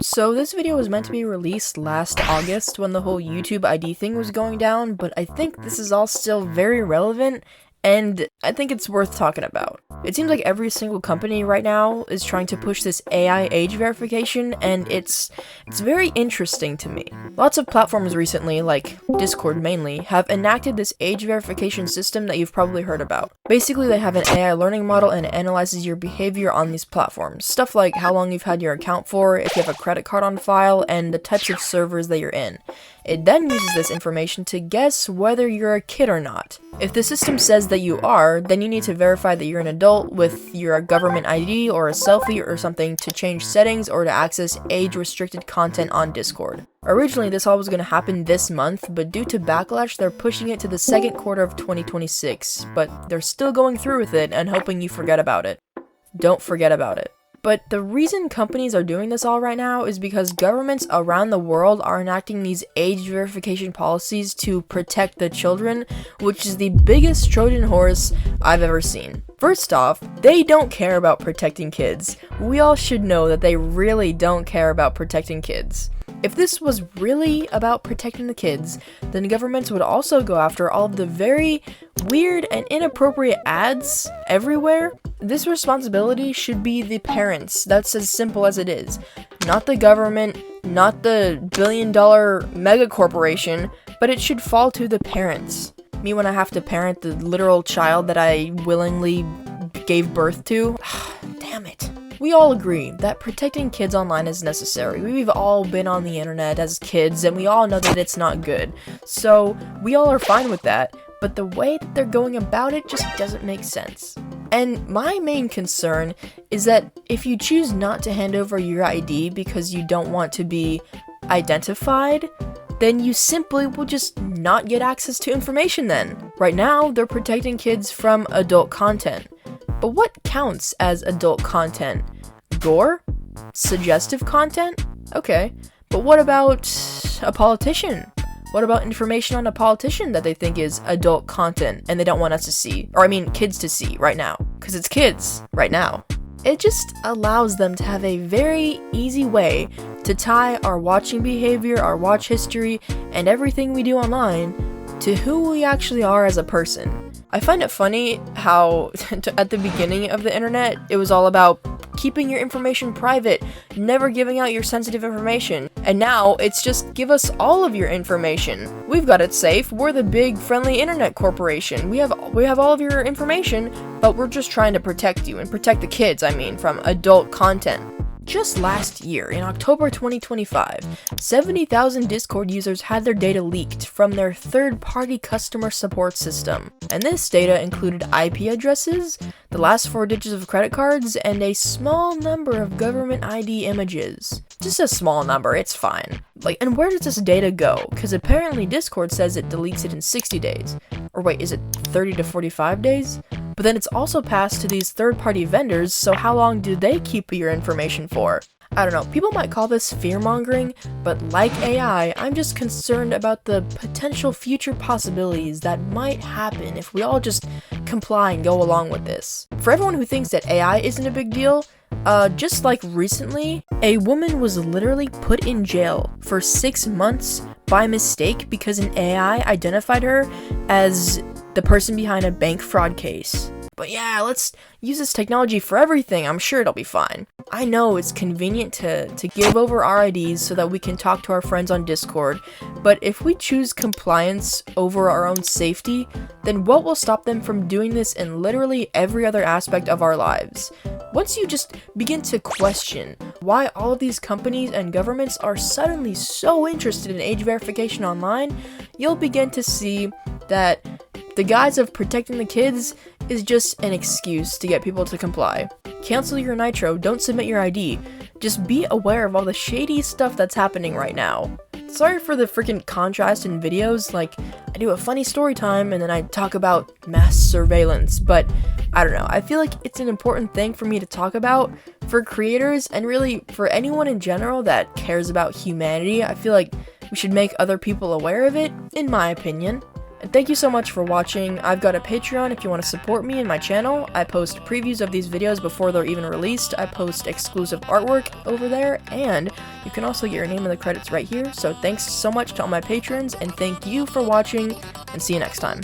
So this video was meant to be released last August when the whole YouTube ID thing was going down, but I think this is all still very relevant, and I think it's worth talking about. It seems like every single company right now is trying to push this AI age verification, and it's very interesting to me. Lots of platforms recently, like Discord mainly, have enacted this age verification system that you've probably heard about. Basically, they have an AI learning model and it analyzes your behavior on these platforms. Stuff like how long you've had your account for, if you have a credit card on file, and the types of servers that you're in. It then uses this information to guess whether you're a kid or not. If the system says that you are, then you need to verify that you're an adult with your government ID or a selfie or something to change settings or to access age-restricted content on Discord. Originally, this all was going to happen this month, but due to backlash, they're pushing it to the second quarter of 2026, but they're still going through with it and hoping you forget about it. Don't forget about it. But the reason companies are doing this all right now is because governments around the world are enacting these age verification policies to protect the children, which is the biggest Trojan horse I've ever seen. First off, they don't care about protecting kids. We all should know that they really don't care about protecting kids. If this was really about protecting the kids, then governments would also go after all of the very weird and inappropriate ads everywhere. This responsibility should be the parents. That's as simple as it is. Not the government, not the billion-dollar mega corporation, but it should fall to the parents. Me when I have to parent the literal child that I willingly gave birth to. Damn it. We all agree that protecting kids online is necessary. We've all been on the internet as kids, and we all know that it's not good. So, we all are fine with that, but the way that they're going about it just doesn't make sense. And my main concern is that if you choose not to hand over your ID because you don't want to be identified, then you simply will just not get access to information then. Right now, they're protecting kids from adult content. But what counts as adult content? Gore? Suggestive content? Okay. But what about a politician? What about information on a politician that they think is adult content and they don't want us to see? Or I mean, kids to see right now. Because it's kids right now. It just allows them to have a very easy way to tie our watching behavior, our watch history, and everything we do online to who we actually are as a person. I find it funny how at the beginning of the internet, it was all about keeping your information private, never giving out your sensitive information. And now it's just give us all of your information. We've got it safe. We're the big friendly internet corporation. We have all of your information, but we're just trying to protect you and protect the kids, from adult content. Just last year, in October 2025, 70,000 Discord users had their data leaked from their third-party customer support system. And this data included IP addresses, the last 4 digits of credit cards, and a small number of government ID images. Just a small number, it's fine. And where does this data go? Because apparently Discord says it deletes it in 60 days. Or wait, is it 30 to 45 days? But then it's also passed to these third-party vendors, so how long do they keep your information for? I don't know, people might call this fearmongering, but like AI, I'm just concerned about the potential future possibilities that might happen if we all just comply and go along with this. For everyone who thinks that AI isn't a big deal, just like recently, a woman was literally put in jail for 6 months by mistake because an AI identified her as the person behind a bank fraud case. But yeah, let's use this technology for everything. I'm sure it'll be fine. I know it's convenient to give over our IDs so that we can talk to our friends on Discord, but if we choose compliance over our own safety, then what will stop them from doing this in literally every other aspect of our lives? Once you just begin to question why all of these companies and governments are suddenly so interested in age verification online, you'll begin to see that the guise of protecting the kids is just an excuse to get people to comply. Cancel your nitro, don't submit your ID. Just be aware of all the shady stuff that's happening right now. Sorry for the freaking contrast in videos, I do a funny story time and then I talk about mass surveillance, but I don't know, I feel like it's an important thing for me to talk about for creators and really for anyone in general that cares about humanity. I feel like we should make other people aware of it, in my opinion. And thank you so much for watching. I've got a Patreon if you want to support me and my channel. I post previews of these videos before they're even released. I post exclusive artwork over there, and you can also get your name in the credits right here. So thanks so much to all my patrons, and thank you for watching, and see you next time.